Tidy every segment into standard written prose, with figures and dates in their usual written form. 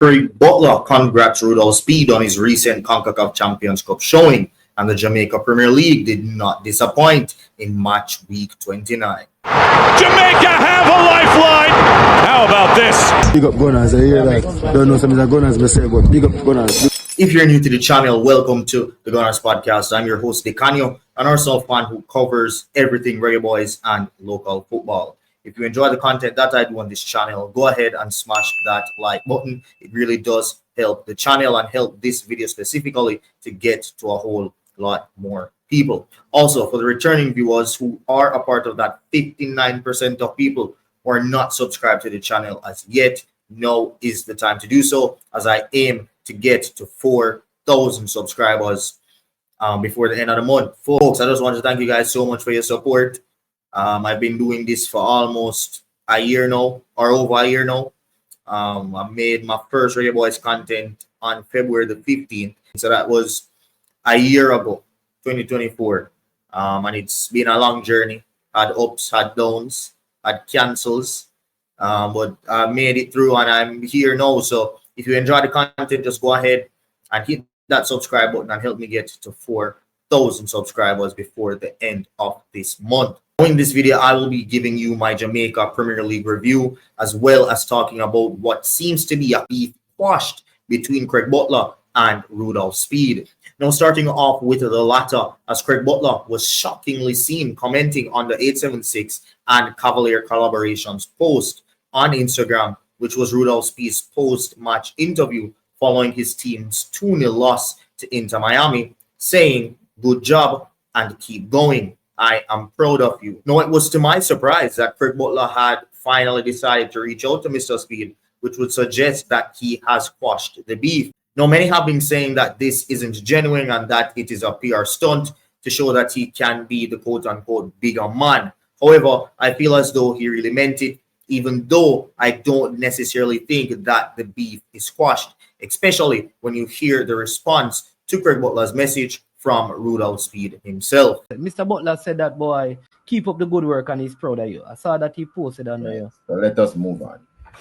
Butler congrats Rudolph Speid on his recent Concacaf Champions Cup showing, and the Jamaica Premier League did not disappoint in match week 29. Jamaica have a lifeline! How about this? Big up Gunnaz, I hear that. Don't know something that Gunnaz may say, but big up Gunnaz. If you're new to the channel, welcome to the Gunnaz podcast. I'm your host Dicanio, an Arsenal fan who covers everything Reggae Boys and local football. If you enjoy the content that I do on this channel, go ahead and smash that like button. It really does help the channel and help this video specifically to get to a whole lot more people. Also, for the returning viewers who are a part of that 59% of people who are not subscribed to the channel as yet, now is the time to do so, as I aim to get to 4,000 subscribers before the end of the month. Folks, I just want to thank you guys so much for your support. I've been doing this for almost a year now, or over a year now. I made my first Reggae Boys content on February the 15th. So that was a year ago, 2024. And it's been a long journey. Had ups, had downs, had cancels. But I made it through and I'm here now. So if you enjoy the content, just go ahead and hit that subscribe button and help me get to 4,000 subscribers before the end of this month. In this video, I will be giving you my Jamaica Premier League review, as well as talking about what seems to be a beef quashed between Craig Butler and Rudolph Speid. Now, starting off with the latter, as Craig Butler was shockingly seen commenting on the 876 and Cavalier collaborations post on Instagram, which was Rudolph Speid's post-match interview following his team's 2-0 loss to Inter Miami, saying, "Good job and keep going. I am proud of you." Now, it was to my surprise that Craig Butler had finally decided to reach out to Mr. Speid, which would suggest that he has quashed the beef. Now, many have been saying that this isn't genuine and that it is a PR stunt to show that he can be the quote-unquote bigger man. However, I feel as though he really meant it, even though I don't necessarily think that the beef is quashed, especially when you hear the response to Craig Butler's message from Rudolph Speid himself. Mr. Butler said that, boy, keep up the good work and he's proud of you. I saw that he posted under you. So let us move on.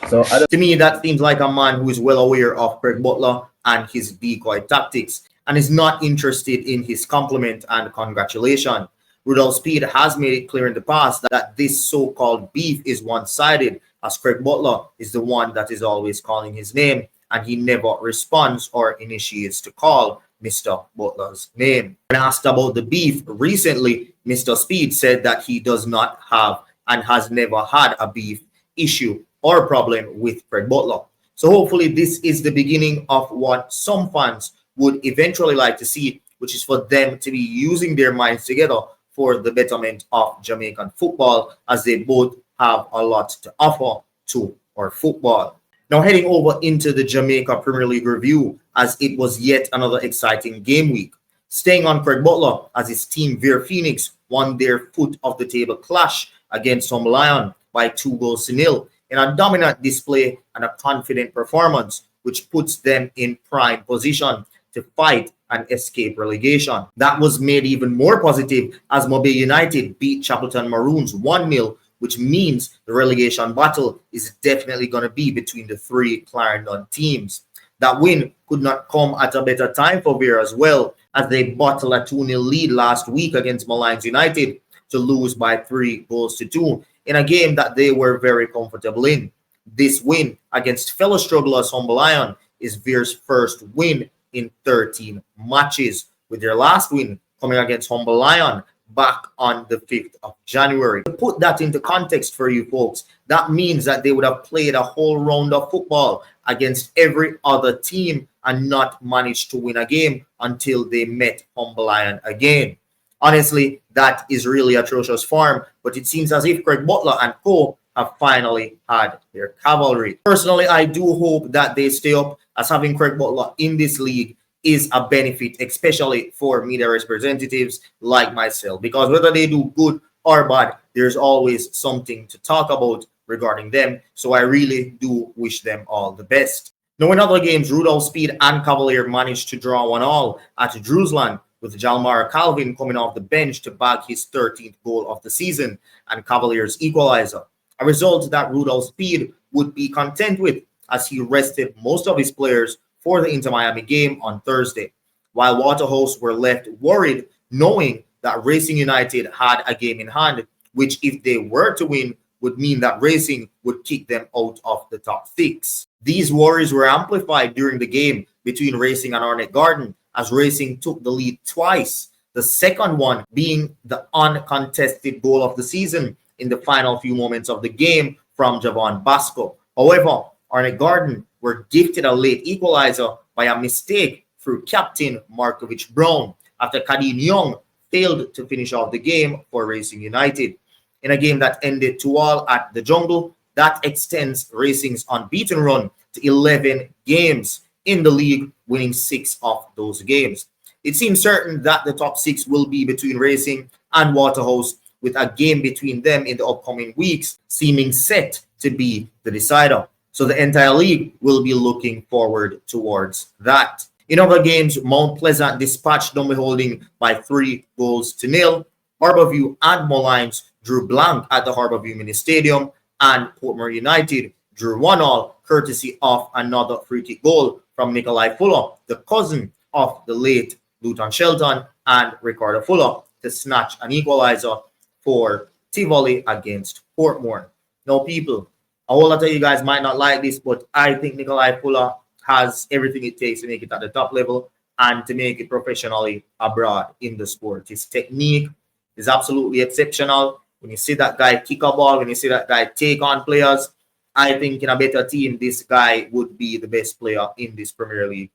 To me, that seems like a man who is well aware of Craig Butler and his decoy tactics and is not interested in his compliment and congratulation. Rudolph Speid has made it clear in the past that this so-called beef is one-sided, as Craig Butler is the one that is always calling his name and he never responds or initiates to call Mr. Butler's name. When asked about the beef recently, Mr. Speid said that he does not have and has never had a beef issue or problem with Craig Butler. So hopefully this is the beginning of what some fans would eventually like to see, which is for them to be using their minds together for the betterment of Jamaican football, as they both have a lot to offer to our football. Now, heading over into the Jamaica Premier League review, as it was yet another exciting game week. Staying on Craig Butler, as his team Vere Phoenix won their foot of the table clash against Lion by 2-0 in a dominant display and a confident performance, which puts them in prime position to fight and escape relegation. That was made even more positive as Mobile United beat Chapelton Maroons 1-0, which means the relegation battle is definitely going to be between the three Clarendon teams. That win could not come at a better time for Vere as well, as they bottled a 2-0 lead last week against Malines United to lose by 3-2 in a game that they were very comfortable in. This win against fellow strugglers Lion is Vere's first win in 13 matches, with their last win coming against Lion back on the 5th of January. To put that into context for you folks, that means that they would have played a whole round of football against every other team and not managed to win a game until they met Lion again. Honestly, that is really atrocious form, but it seems as if Craig Butler and co have finally had their cavalry. Personally, I do hope that they stay up, as having Craig Butler in this league is a benefit, especially for media representatives like myself, because whether they do good or bad, there's always something to talk about regarding them. So I really do wish them all the best. Now, in other games, Rudolph Speid and Cavalier managed to draw 1-1 at Drewsland, with Jalmar Calvin coming off the bench to bag his 13th goal of the season and Cavalier's equalizer, a result that Rudolph Speid would be content with, as he rested most of his players for the Inter Miami game on Thursday, while Waterhouse were left worried knowing that Racing United had a game in hand, which if they were to win would mean that Racing would kick them out of the top 6. These worries were amplified during the game between Racing and Arnett Garden as Racing took the lead twice, the second one being the uncontested goal of the season in the final few moments of the game from Javon Basco. However, Arnett Garden were gifted a late equalizer by a mistake through captain Markovich Brown after Kadeen Young failed to finish off the game for Racing United. In a game that ended 2-2 at the Jungle, that extends Racing's unbeaten run to 11 games in the league, winning 6 of those games. It seems certain that the top 6 will be between Racing and Waterhouse, with a game between them in the upcoming weeks seeming set to be the decider. So the entire league will be looking forward towards that. In other games, Mount Pleasant dispatched Dunbeholding by 3-0. Harborview and Moulins drew blank at the Harborview Mini Stadium, and Portmore United drew 1-1 courtesy of another free kick goal from Nikolai Fuller, the cousin of the late Luton Shelton, and Ricardo Fuller to snatch an equalizer for Tivoli against Portmore. Now, people, a whole lot of you guys might not like this, but I think Nikolai Fuller has everything it takes to make it at the top level and to make it professionally abroad in the sport. His technique is absolutely exceptional. When you see that guy kick a ball, when you see that guy take on players, I think in a better team, this guy would be the best player in this Premier League.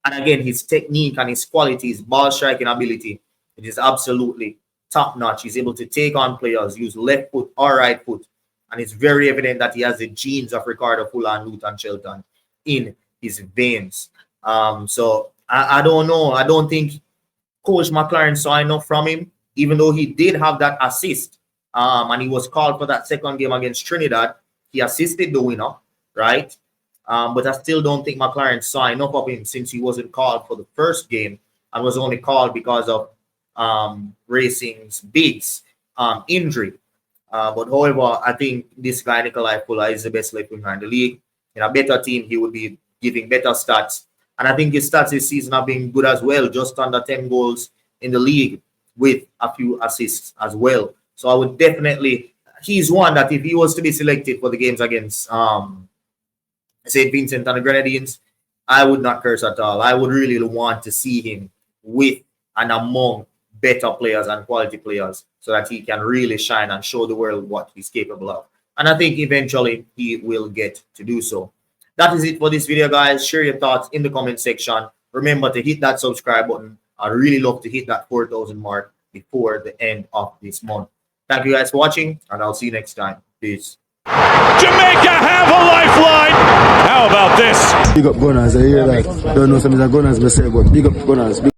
And again, his technique and his quality, his ball striking ability, it is absolutely top-notch. He's able to take on players, use left foot or right foot, and it's very evident that he has the genes of Ricardo Fuller and Luton Shelton in his veins. So I don't know. I don't think Coach McClaren saw enough from him, even though he did have that assist. And he was called for that second game against Trinidad. He assisted the winner, right? But I still don't think McClaren saw enough of him since he wasn't called for the first game and was only called because of Racing's Biggs injury. But however, I think this guy, Nikolai Fuller, is the best left winger in the league. In a better team, he would be giving better stats. And I think his stats this season have been good as well, just under 10 goals in the league with a few assists as well. So I would definitely, he's one that if he was to be selected for the games against St. Vincent and the Grenadines, I would not curse at all. I would really want to see him with and among better players and quality players so that he can really shine and show the world what he's capable of. And I think eventually he will get to do so. That is it for this video, guys. Share your thoughts in the comment section. Remember to hit that subscribe button. I'd really love to hit that 4,000 mark before the end of this month. Thank you guys for watching, and I'll see you next time. Peace. Jamaica have a lifeline. How about this? Big up Gunnaz, I hear that. Don't know some of the Gunnaz myself, but big up Gunnaz.